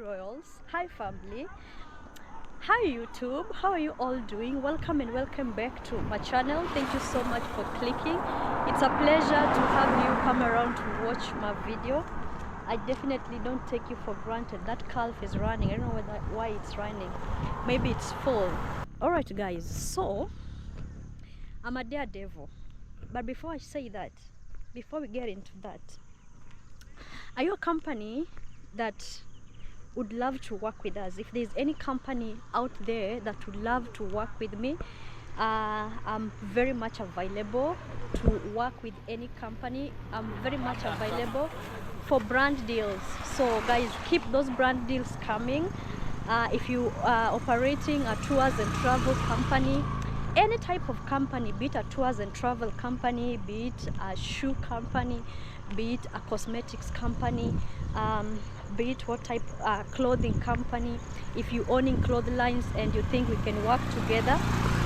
royals, hi family, hi YouTube, how are you all doing? Welcome and welcome back to my channel. Thank you so much for clicking. It's a pleasure to have you come around to watch my video. I definitely don't take you for granted. That calf is running. I don't know why it's running. Maybe it's full. Alright guys, so I'm a daredevil, but before I say that, before we get into that, are you a company that would love to work with us? If there's any company out there that would love to work with me, I'm very much available to work with any company. I'm very much available for brand deals. So guys, keep those brand deals coming. If you are operating a tours and travel company, any type of company, be it a tours and travel company, be it a shoe company, be it a cosmetics company, be it what type clothing company, if you owning clothing lines and you think we can work together,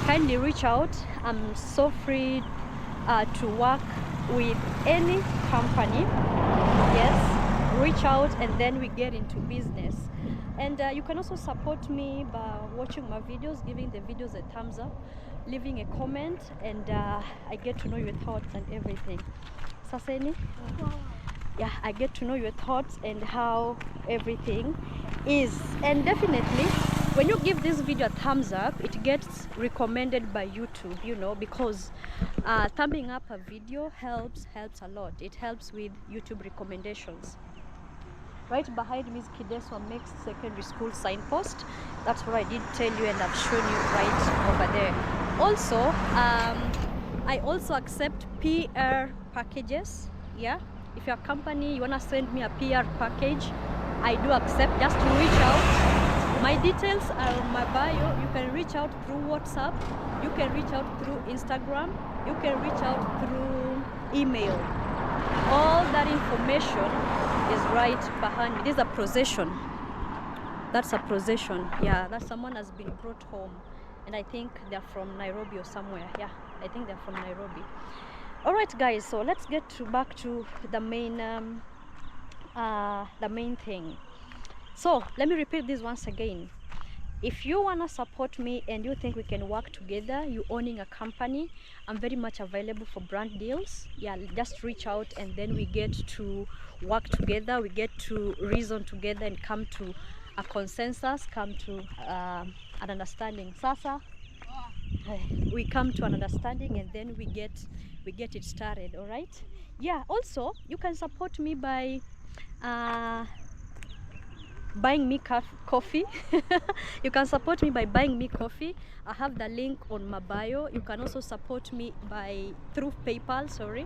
kindly reach out. I'm so free to work with any company. Yes, reach out and then we get into business. And you can also support me by watching my videos, giving the videos a thumbs up, leaving a comment, and I get to know your thoughts and everything. Saseni? Yeah, I get to know your thoughts and how everything is. And definitely, when you give this video a thumbs up, it gets recommended by YouTube, you know, because thumbing up a video helps a lot. It helps with YouTube recommendations. Right behind me is Kideswa Mixed Secondary School signpost. That's what I did tell you, and I've shown you right over there. Also, I also accept PR packages. Yeah, if you're a company, you wanna send me a PR package, I do accept. Just to reach out. My details are on my bio. You can reach out through WhatsApp. You can reach out through Instagram. You can reach out through email. All that information is right behind me. This is a procession. That's a procession. Yeah, that someone has been brought home, and I think they're from Nairobi or somewhere. Yeah, I think they're from Nairobi. All right guys, so let's get back to the main thing. So let me repeat this once again. If you want to support me and you think we can work together, you owning a company, I'm very much available for brand deals. Yeah, just reach out and then we get to work together. We get to reason together and come to a consensus, come to an understanding. Sasa, we come to an understanding and then we get it started. All right? Yeah, also you can support me by buying me coffee. You can support me by buying me coffee. I have the link on my bio. You can also support me through PayPal. Sorry,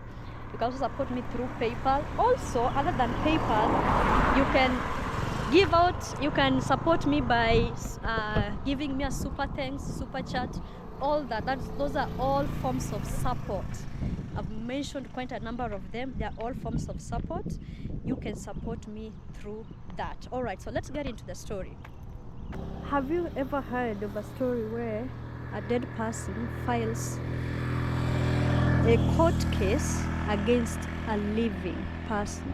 you can also support me through PayPal. Also, other than PayPal, you can you can support me by giving me a super thanks, super chat, all that. Those are all forms of support. I've mentioned quite a number of them. They are all forms of support. You can support me through that. All right, so let's get into the story. Have you ever heard of a story where a dead person files a court case against a living person?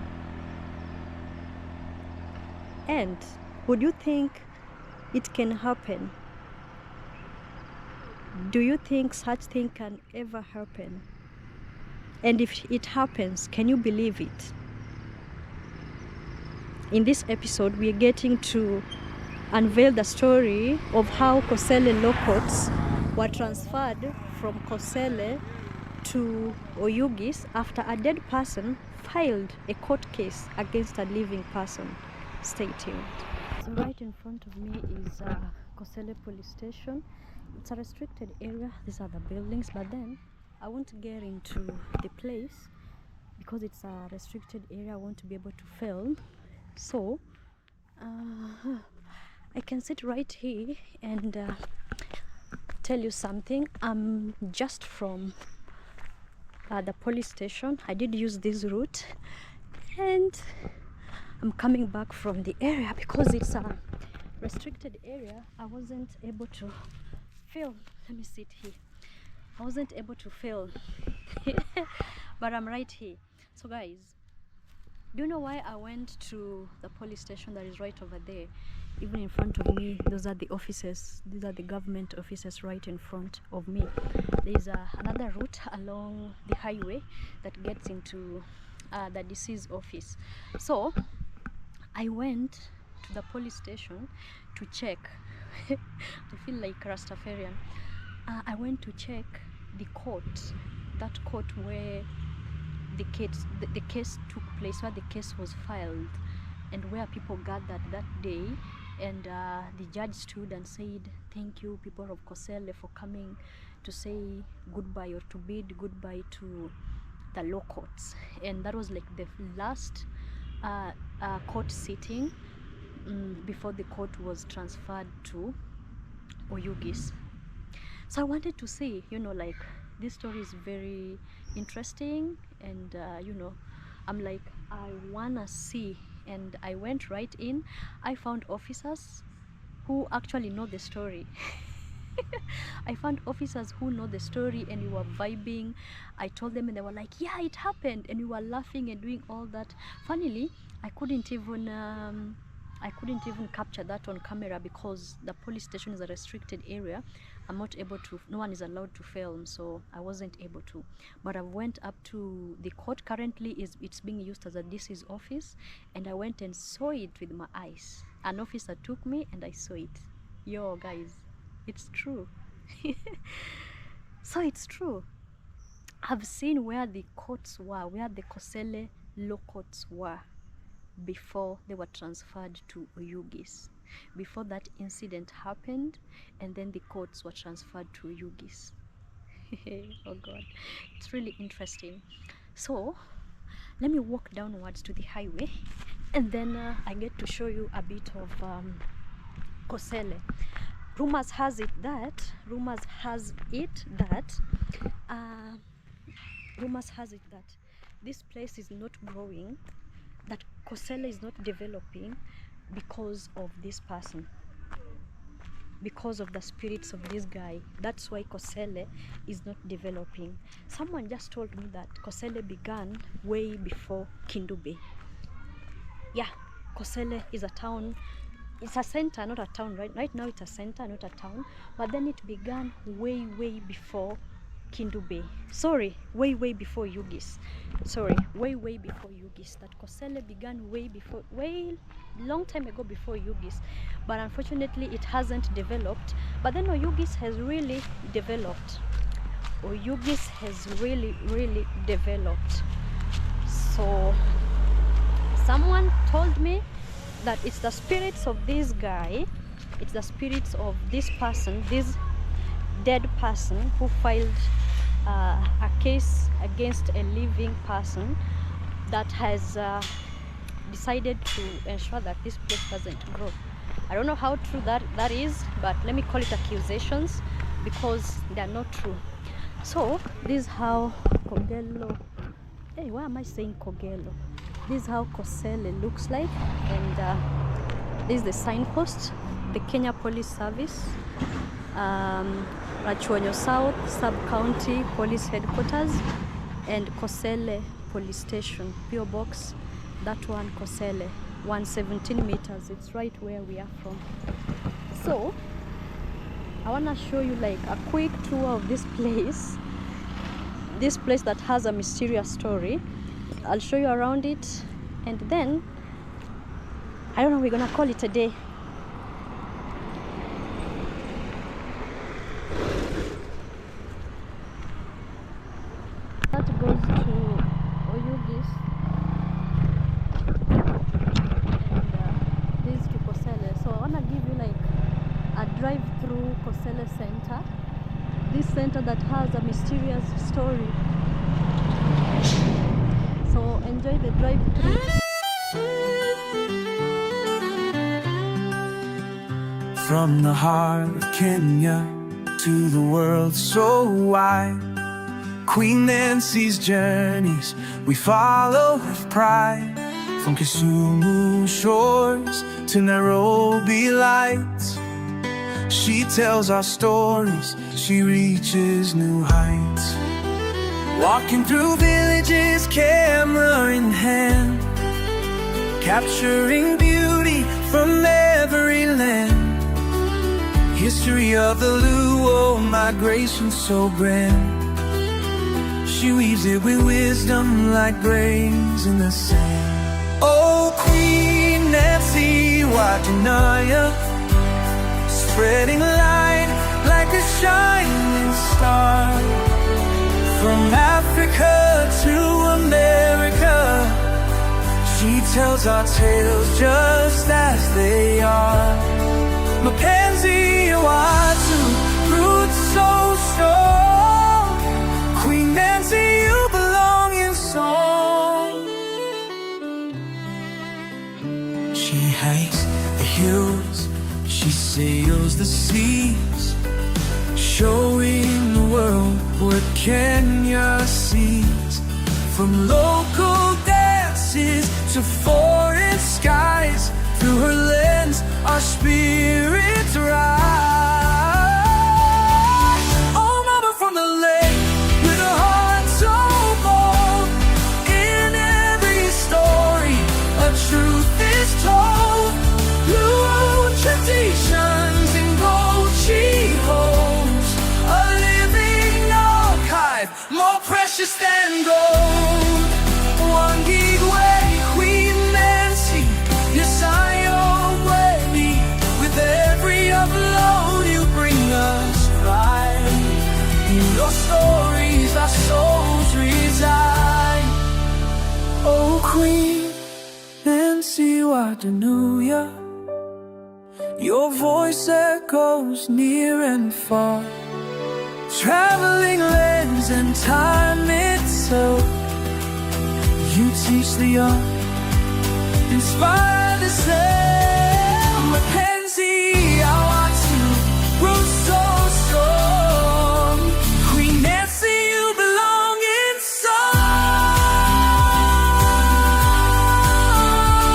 And would you think it can happen? Do you think such thing can ever happen? And if it happens, can you believe it? In this episode, we are getting to unveil the story of how Kosele locals were transferred from Kosele to Oyugis after a dead person filed a court case against a living person. Stay tuned. So right in front of me is Kosele police station. It's a restricted area. These are the buildings, but then I won't get into the place because it's a restricted area. I want to be able to film. So I can sit right here and tell you something. I'm just from the police station. I did use this route and I'm coming back from the area because it's a restricted area. I wasn't able to film. Let me sit here. I wasn't able to film but I'm right here. So guys, Do you know why I went to the police station that is right over there? Even in front of me, those are the offices. These are the government offices right in front of me. There's another route along the highway that gets into the deceased office. So I went to the police station to check. I feel like Rastafarian. I went to check the court, that court where the case took place, where the case was filed, and where people gathered that day. And the judge stood and said, "Thank you, people of Kosele, for coming to say goodbye or to bid goodbye to the law courts." And that was like the last court sitting before the court was transferred to Oyugis. So I wanted to say, like, this story is very interesting, and I'm like, I wanna see. And I went right in. I found officers who actually know the story. I found officers who know the story, and we were vibing. I told them, and they were like, "Yeah, it happened," and we were laughing and doing all that. Funnily, I couldn't even capture that on camera because the police station is a restricted area. I'm not able to, no one is allowed to film, so I wasn't able to. But I went up to the court. Currently it's being used as a DC's office, and I went and saw it with my eyes. An officer took me and I saw it. Yo guys, it's true. So it's true. I've seen where the courts were, where the Kosele law courts were before they were transferred to Oyugis, before that incident happened, and then the courts were transferred to Oyugis. Oh god, it's really interesting. So let me walk downwards to the highway, and then I get to show you a bit of Kosele. Rumors has it that this place is not growing, that Kosele is not developing because of this person, because of the spirits of this guy. That's why Kosele is not developing. Someone just told me that Kosele began way before Kendubay. Yeah, Kosele is a town. It's a center, not a town. Right now it's a center, not a town. But then it began way before Kendubay. Sorry, way before Oyugis. Way before Oyugis. That Kosele began way long time ago before Oyugis. But unfortunately it hasn't developed. But then Oyugis has really developed. Oyugis has really developed. So someone told me that it's the spirits of this guy, it's the spirits of this person, this dead person who filed a case against a living person, that has decided to ensure that this place doesn't grow. I don't know how true that is, but let me call it accusations because they are not true. So this is how Kogelo, hey, why am I saying Kogelo? This is how Kosele looks like, and this is the signpost, the Kenya Police Service, Karachuonyo South Sub-County Police Headquarters, and Kosele Police Station, PO Box, that one Kosele, 117 meters. It's right where we are from. So I want to show you like a quick tour of this place that has a mysterious story. I'll show you around it, and then I don't know, we're gonna call it a day. That goes to Oyugis, and this to Kosele. So I wanna give you like a drive through Kosele Center, this center that has a mysterious story. So enjoy the drive through. From the heart of Kenya to the world so wide, Queen Nancy's journeys we follow with pride. From Kisumu shores to Nairobi lights, she tells our stories, she reaches new heights. Walking through villages, camera in hand, capturing beauty from every land. History of the Luo, migration so grand. She weaves it with wisdom like grains in the sand. Oh, Queen Nancy Wadanaya, spreading light like a shining star. From Africa to America, she tells our tales just as they are. Mapenzi watu, roots so strong. Queen Nancy, you belong in song. She hikes the hills, she sails the seas, showing the world what Kenya sees. From local dances to foreign skies, through her lens our spirits rise. Oh, mama from the lake, with a heart so bold, in every story a truth is told. Blue traditions in gold she holds, a living archive, more precious than gold. One gig way, Queen Nancy, yes I obey me. With every upload you bring us pride. In your stories our souls reside. Oh, Queen Nancy Wadanuya, your voice echoes near and far, traveling lands and time itself. You teach the young, inspire the same. Mapenzi awatu, roots so strong. Queen Nancy, you belong in song.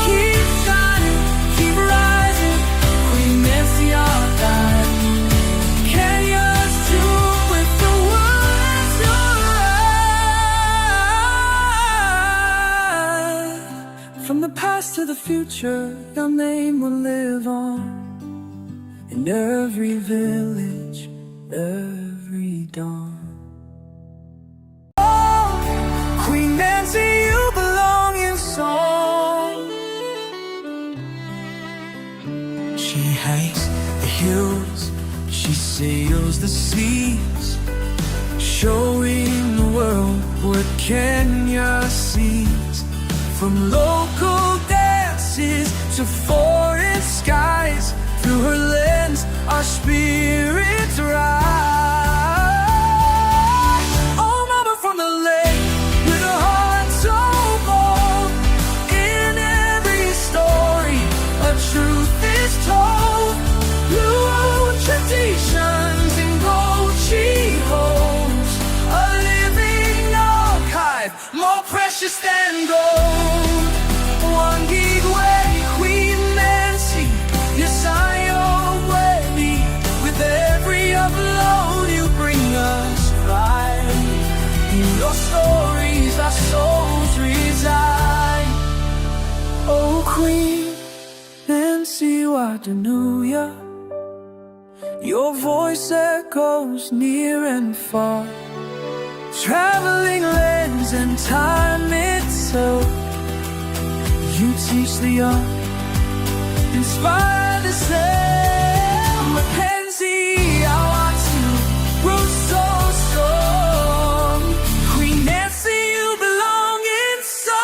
Keep shining, keep rising. Queen Nancy, our guide. Kenya's tune with the words you write. From the past to the future, your name will live on. In every village, every dawn. Oh, Queen Nancy, you belong in song. She hikes the hills, she sails the seas, showing the world what Kenya sees. From local dances to foreign skies, through her lens our spirits rise. Oh, mama from the lake, with a heart so bold, in every story a truth is told. Blue traditions in gold she holds, a living archive, more precious than gold. One gig way, Queen Nancy, yes I obey me. With every upload you bring us pride. In your stories our souls reside. Oh, Queen Nancy Wadanuya, your voice echoes near and far, traveling lands and time itself. You teach the young, inspire the same. Mapenzi awatu, roots so strong. Queen Nancy, you belong in song.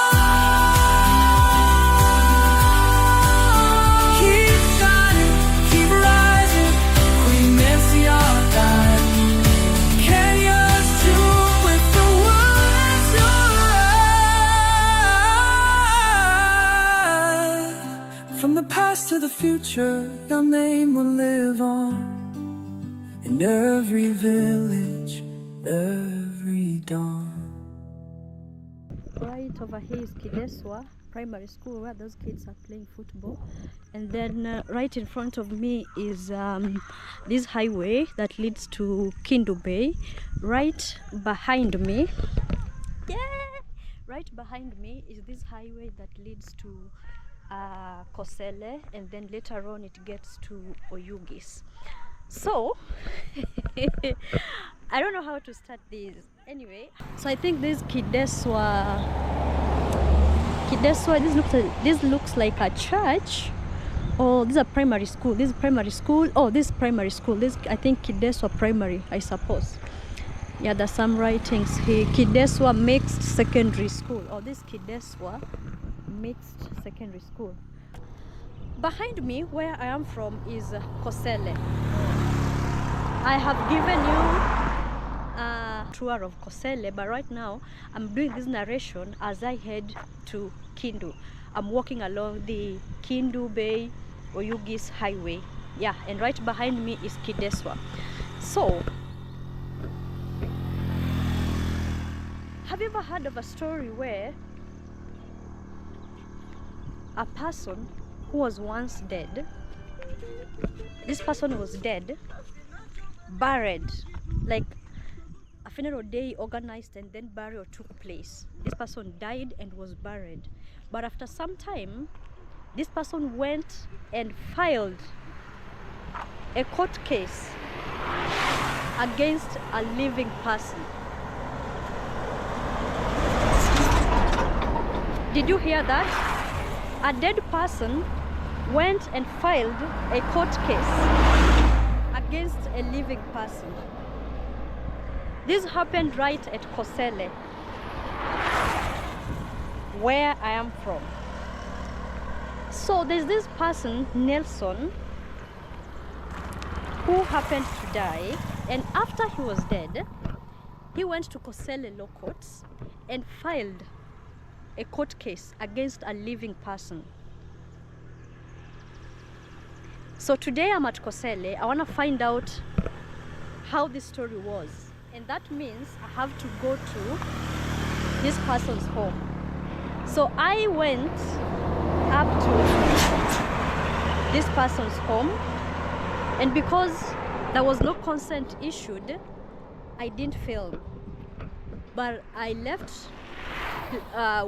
Keep shining, keep rising. Queen Nancy, our guide. Kenya's tune with the words you write. From the past to the future, your name will live on. In every village, every dawn. Right over here is Kideswa Primary School, where those kids are playing football. And then right in front of me is this highway that leads to Kendubay. Right behind me, right behind me is this highway that leads to Kosele, and then later on it gets to Oyugis. So I don't know how to start this. Anyway, so I think this Kideswa, this looks like a church. Oh, this is a primary school. This is primary school. Oh, this is primary school. This, I think, Kideswa primary, I suppose. Yeah, there's some writings here. Kideswa mixed secondary school. Oh, this Kideswa mixed secondary school. Behind me, where I am from, is Kosele. I have given you a tour of Kosele, but right now I'm doing this narration as I head to Kindu. I'm walking along the Kendubay and Oyugis highway. Yeah, and right behind me is Kideswa. So, have you ever heard of a story where a person who was once dead, this person was dead, buried, like a funeral day organized and then burial took place. This person died and was buried, but after some time this person went and filed a court case against a living person. Did you hear that? A dead person went and filed a court case against a living person. This happened right at Kosele, where I am from. So there's this person, Nelson, who happened to die, and after he was dead, he went to Kosele law courts and filed a court case against a living person. So today I'm at Kosele. I want to find out how this story was, and that means I have to go to this person's home. So I went up to this person's home, and because there was no consent issued, I didn't film, but I left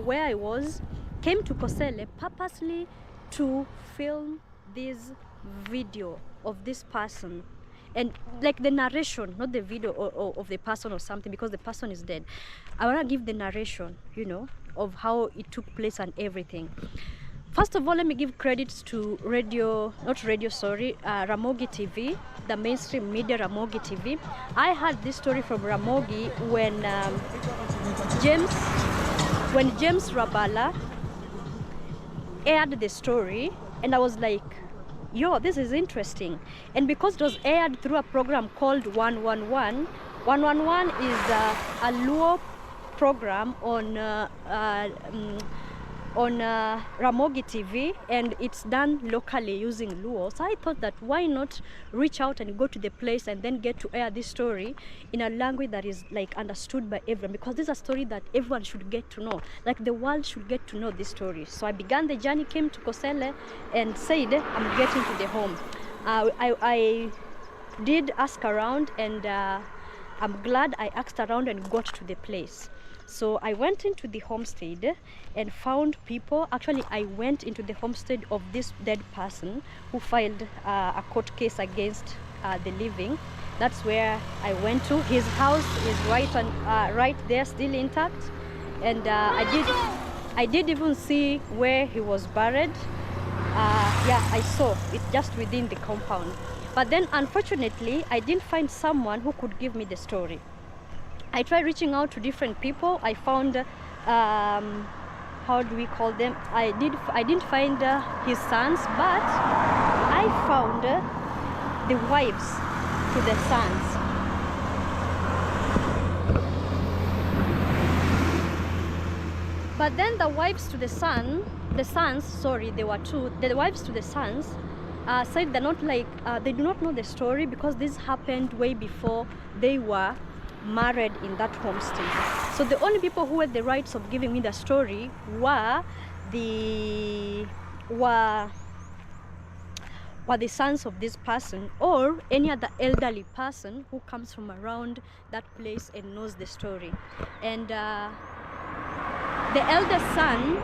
where I was, came to Kosele purposely to film this video of this person, and like the narration, not the video of the person or something, because the person is dead. I want to give the narration, you know, of how it took place and everything. First of all, let me give credits to Ramogi TV, the mainstream media Ramogi TV. I heard this story from Ramogi when James Rabala aired the story, and I was like, yo, this is interesting. And because it was aired through a program called 111, 111 is a Luo program on Ramogi TV, and it's done locally using Luo. So I thought that why not reach out and go to the place and then get to air this story in a language that is like understood by everyone, because this is a story that everyone should get to know, like the world should get to know this story. So I began the journey, came to Kosele and said I'm getting to the home. I did ask around, and I'm glad I asked around and got to the place. So I went into the homestead and found people. Actually, I went into the homestead of this dead person who filed a court case against the living. That's where I went to. His house is right there, still intact. And I did even see where he was buried. Yeah, I saw it just within the compound. But then, unfortunately, I didn't find someone who could give me the story. I tried reaching out to different people. I found, how do we call them? I didn't find his sons, but I found the wives to the sons. But then the wives to the sons, sorry, there were two. The wives to the sons said they're not like, they do not know the story, because this happened way before they were married in that homestead. So the only people who had the rights of giving me the story were the sons of this person, or any other elderly person who comes from around that place and knows the story. And the eldest son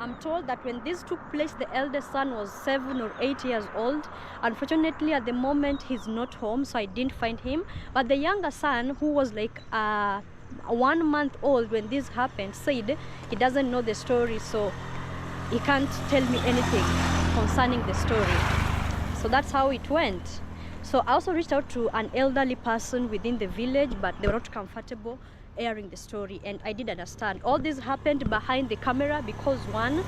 I'm told that when this took place, the eldest son was 7 or 8 years old. Unfortunately, at the moment, he's not home, so I didn't find him. But the younger son, who was like 1 month old when this happened, said he doesn't know the story, so he can't tell me anything concerning the story. So that's how it went. So I also reached out to an elderly person within the village, but they were not comfortable airing the story, and I did understand. All this happened behind the camera because one,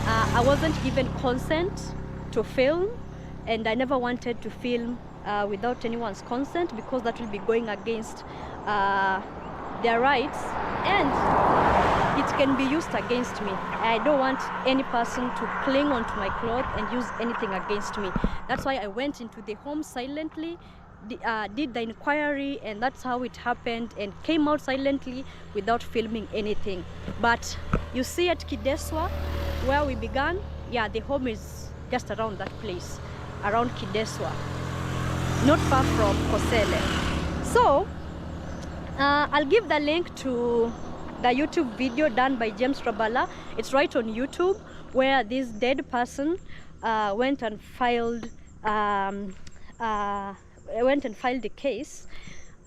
I wasn't given consent to film, and I never wanted to film without anyone's consent, because that will be going against their rights, and it can be used against me. I don't want any person to cling onto my cloth and use anything against me. That's why I went into the home silently, did the inquiry, and that's how it happened, and came out silently without filming anything. But you see at Kideswa, where we began, yeah, the home is just around that place, around Kideswa, not far from Kosele. So I'll give the link to the YouTube video done by James Rabala. It's right on YouTube, where this dead person went and filed a case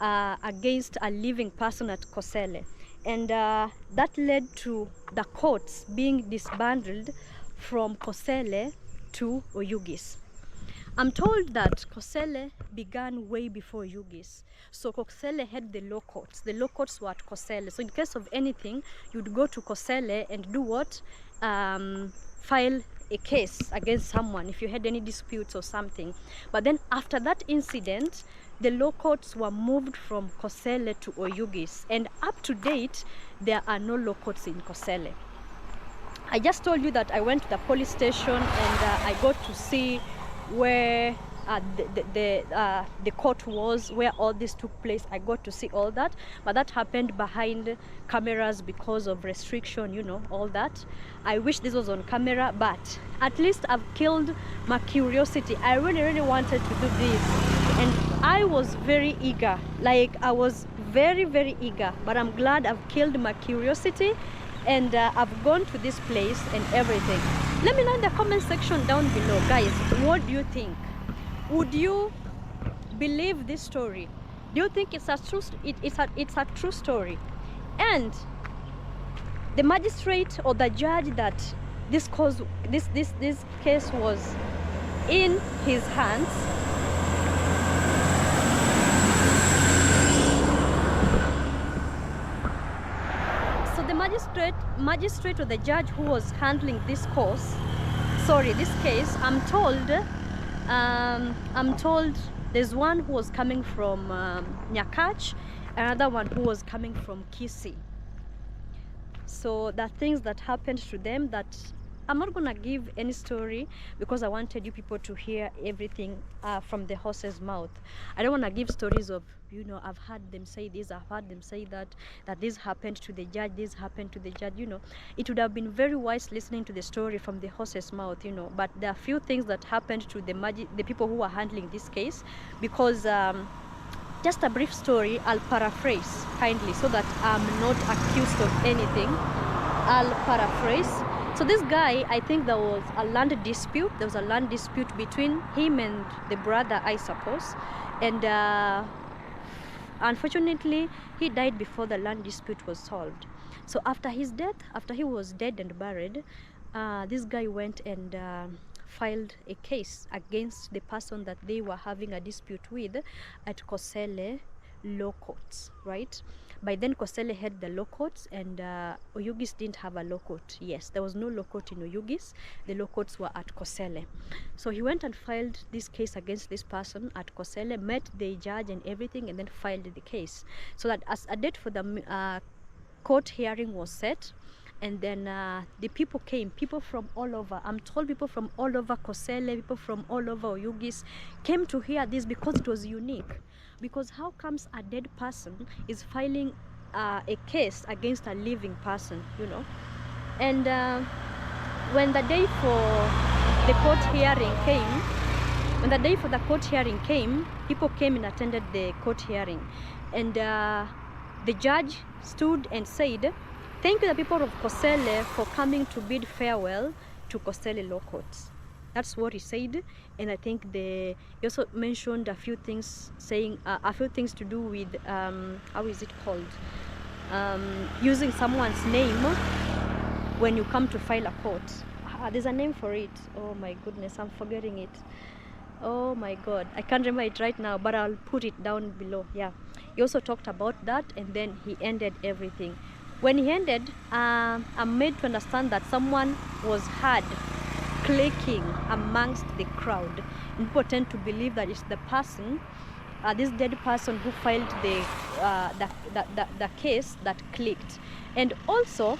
against a living person at Kosele, and that led to the courts being disbanded from Kosele to Oyugis. I'm told that Kosele began way before Oyugis. So Kosele had the law courts. The law courts were at Kosele. So in case of anything, you'd go to Kosele and do what? File a case against someone if you had any disputes or something. But then after that incident, the law courts were moved from Kosele to Oyugis. And up to date, there are no law courts in Kosele. I just told you that I went to the police station and I got to see where the court was, where all this took place. I got to see all that, but that happened behind cameras because of restriction, you know, all that. I wish this was on camera, but at least I've killed my curiosity. I really wanted to do this, and I was very eager. Like, I was very eager, but I'm glad I've killed my curiosity, and I've gone to this place and everything. Let me know in the comment section down below, guys, what do you think? Would you believe this story? Do you think it's a true story? And the magistrate or the judge that this case was in his hands, magistrate or the judge who was handling this case, I'm told there's one who was coming from Nyakach, another one who was coming from Kisii. So the things that happened to them, that I'm not gonna give any story because I wanted you people to hear everything from the horse's mouth. I don't want to give stories of, you know, I've heard them say this, I've heard them say that this happened to the judge, this happened to the judge, you know. It would have been very wise listening to the story from the horse's mouth, you know. But there are few things that happened to the people who are handling this case, because just a brief story, I'll paraphrase kindly so that I'm not accused of anything. I'll paraphrase. So this guy, I think there was a land dispute. There was a land dispute between him and the brother, I suppose. And unfortunately, he died before the land dispute was solved. So after his death, after he was dead and buried, this guy went and filed a case against the person that they were having a dispute with at Kosele law courts, right? By then Kosele had the law courts, and Oyugis didn't have a law court. Yes, there was no law court in Oyugis. The law courts were at Kosele. So he went and filed this case against this person at Kosele, met the judge and everything, and then filed the case. So that as a date for the court hearing was set, and then the people came, people from all over. I'm told people from all over Kosele, people from all over Oyugis came to hear this because it was unique. Because how comes a dead person is filing a case against a living person, you know? And when the day for the court hearing came, people came and attended the court hearing. And the judge stood and said, Thank you, the people of Kosele, for coming to bid farewell to Kosele locals. That's what he said, and I think he also mentioned a few things, saying a few things to do with how is it called? Using someone's name when you come to file a court. There's a name for it. Oh my goodness, I'm forgetting it. Oh my god, I can't remember it right now, but I'll put it down below. Yeah, he also talked about that, and then he ended everything. When he ended, I'm made to understand that someone was heard clicking amongst the crowd. And people tend to believe that it's the person, this dead person who filed the case that clicked. And also,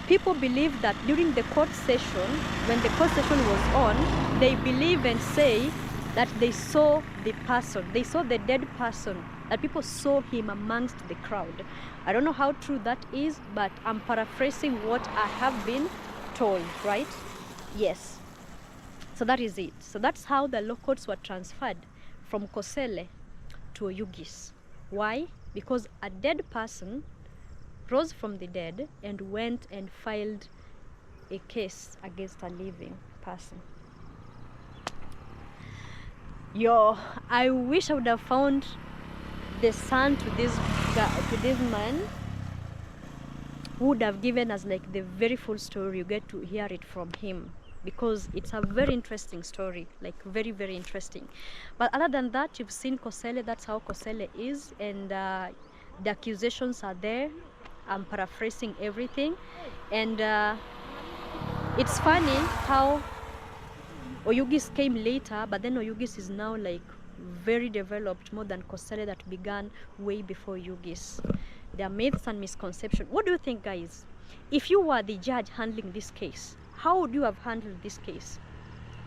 people believe that during the court session, when the court session was on, they believe and say that they saw the person, they saw the dead person, that people saw him amongst the crowd. I don't know how true that is, but I'm paraphrasing what I have been told, right? Yes. So that is it. So that's how the locals were transferred from Kosele to Oyugis. Why? Because a dead person rose from the dead and went and filed a case against a living person. Yo, I wish I would have found the son to this man, who would have given us like the very full story. You get to hear it from him, because it's a very interesting story, like very, very interesting. But other than that, you've seen Kosele. That's how Kosele is, and the accusations are there. I'm paraphrasing everything, and it's funny how Oyugis came later, but then Oyugis is now like very developed, more than Kosele that began way before Oyugis. There are myths and misconceptions. What do you think, guys? If you were the judge handling this case, how would you have handled this case?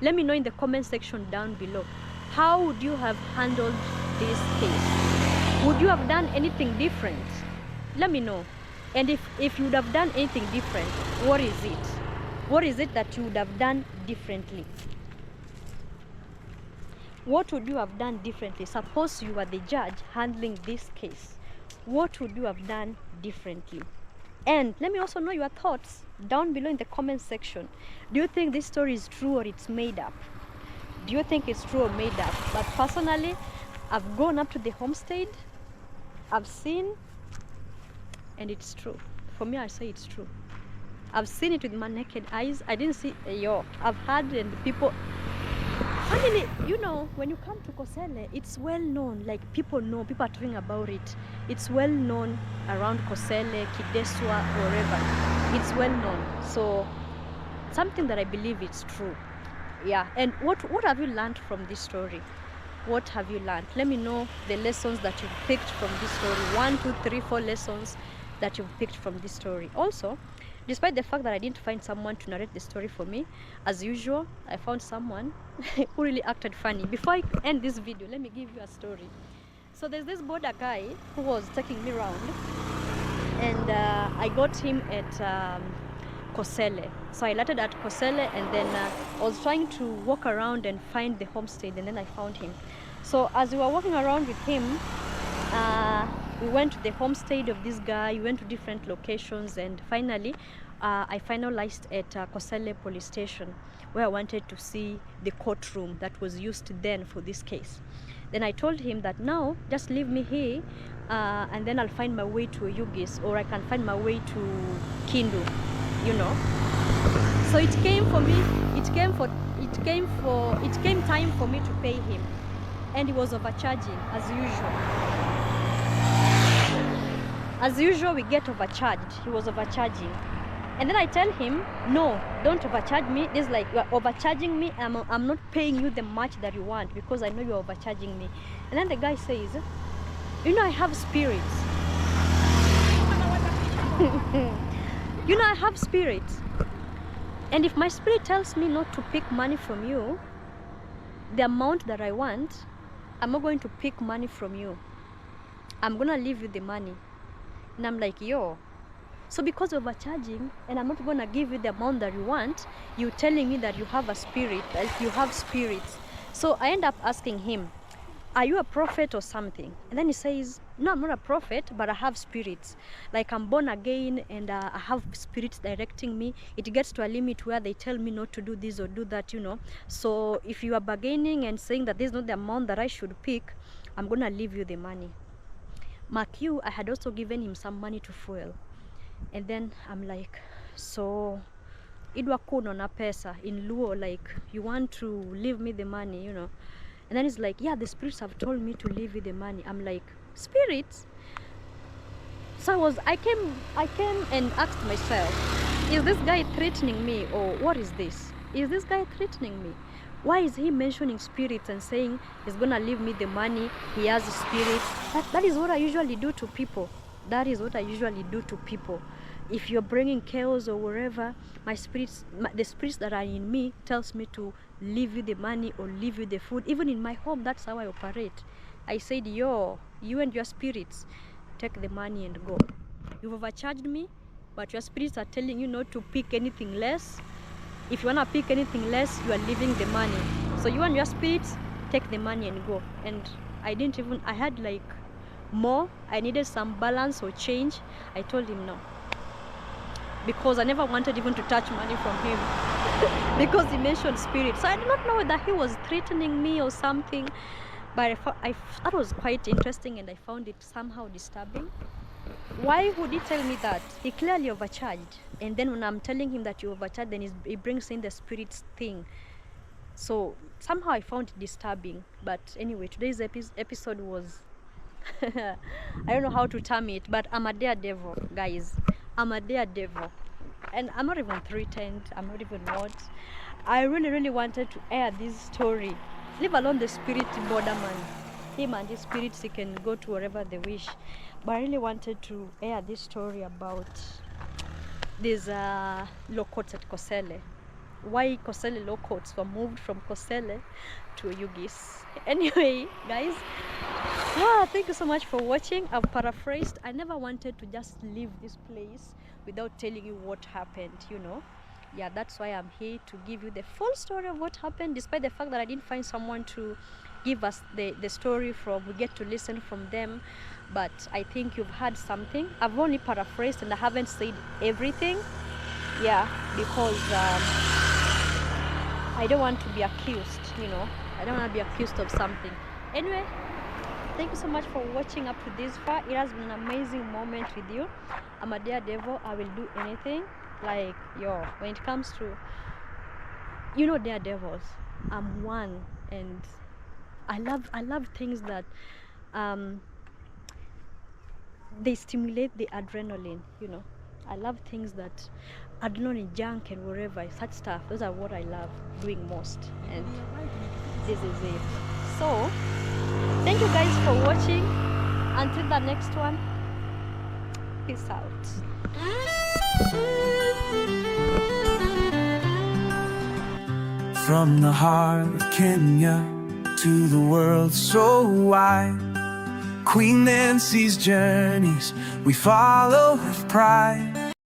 Let me know in the comment section down below. How would you have handled this case? Would you have done anything different? Let me know. And if you would have done anything different, what is it? What is it that you would have done differently? What would you have done differently? Suppose you were the judge handling this case. What would you have done differently? And let me also know your thoughts down below in the comment section. Do you think this story is true or it's made up? Do you think it's true or made up? But personally, I've gone up to the homestead, I've seen, and it's true. For me, I say it's true. I've seen it with my naked eyes. I didn't see I've heard, and people, finally, you know, when you come to Kosele, it's well known. Like, people know, people are talking about it. It's well known around Kosele, Kideswa, wherever. It's well known. So something that I believe it's true. Yeah. And what have you learned from this story? What have you learned? Let me know the lessons that you've picked from this story. 1, 2, 3, 4 lessons that you've picked from this story. Also, despite the fact that I didn't find someone to narrate the story for me, as usual, I found someone who really acted funny. Before I end this video, let me give you a story. So there's this boda guy who was taking me around, and I got him at Kosele. So I landed at Kosele, and then I was trying to walk around and find the homestead, and then I found him. So as we were walking around with him, we went to the homestead of this guy, we went to different locations, and finally I finalized at Kosele police station, where I wanted to see the courtroom that was used then for this case. Then I told him that now just leave me here, and then I'll find my way to Oyugis, or I can find my way to Kindu, you know. So it came for me, it came time for me to pay him, and he was overcharging as usual. As usual, we get overcharged. He was overcharging. And then I tell him, no, don't overcharge me. This is like, you're overcharging me. I'm not paying you the much that you want, because I know you're overcharging me. And then the guy says, you know, I have spirits. You know, I have spirits. And if my spirit tells me not to pick money from you, the amount that I want, I'm not going to pick money from you. I'm going to leave you the money. And I'm like, yo, so because of overcharging, and I'm not going to give you the amount that you want, you're telling me that you have a spirit, that you have spirits. So I end up asking him, are you a prophet or something? And then he says, no, I'm not a prophet, but I have spirits. Like I'm born again and I have spirits directing me. It gets to a limit where they tell me not to do this or do that, you know. So if you are bargaining and saying that this is not the amount that I should pick, I'm going to leave you the money. Mark you, I had also given him some money to fuel. And then I'm like, so idwa kuno na pesa in Luo, like you want to leave me the money, you know. And then he's like, yeah, the spirits have told me to leave you the money. I'm like, spirits? So I came and asked myself, is this guy threatening me or what is this? Is this guy threatening me? Why is he mentioning spirits and saying he's gonna leave me the money? He has a spirit. That is what I usually do to people. That is what I usually do to people. If you're bringing chaos or wherever, the spirits that are in me tells me to leave you the money or leave you the food. Even in my home, that's how I operate. I said, yo, you and your spirits, take the money and go. You've overcharged me, but your spirits are telling you not to pick anything less. If you want to pick anything less, you are leaving the money. So you and your spirits, take the money and go. And I had like more. I needed some balance or change. I told him no. Because I never wanted even to touch money from him. Because he mentioned spirit. So I do not know whether he was threatening me or something. But I thought it was quite interesting and I found it somehow disturbing. Why would he tell me that? He clearly overcharged. And then when I'm telling him that you overcharged, then he brings in the spirits thing. So somehow I found it disturbing. But anyway, today's episode was... I don't know how to term it, but I'm a daredevil, guys. I'm a daredevil. And I'm not even threatened. I'm not even what. I really wanted to air this story. Leave alone the spirit borderman. Him and his spirits, he can go to wherever they wish. But I really wanted to air this story about these locots at Kosele. Why Kosele locots were moved from Kosele to Oyugis. Anyway, guys, thank you so much for watching. I've paraphrased. I never wanted to just leave this place without telling you what happened, you know. Yeah, that's why I'm here to give you the full story of what happened, despite the fact that I didn't find someone to give us the story from. We get to listen from them, but I think you've heard something. I've only paraphrased and I haven't said everything. Yeah, because I don't want to be accused, you know. I don't want to be accused of something. Anyway, thank you so much for watching up to this far. It has been an amazing moment with you. I'm a daredevil. I will do anything. Like, yo, when it comes to, you know, daredevils, I'm one, and I love things that they stimulate the adrenaline, you know. I love things that adrenaline junk and whatever, such stuff. Those are what I love doing most, and this is it. So thank you guys for watching. Until the next one, peace out. From the heart of Kenya to the world so wide, Queen Nancy's journeys we follow with pride.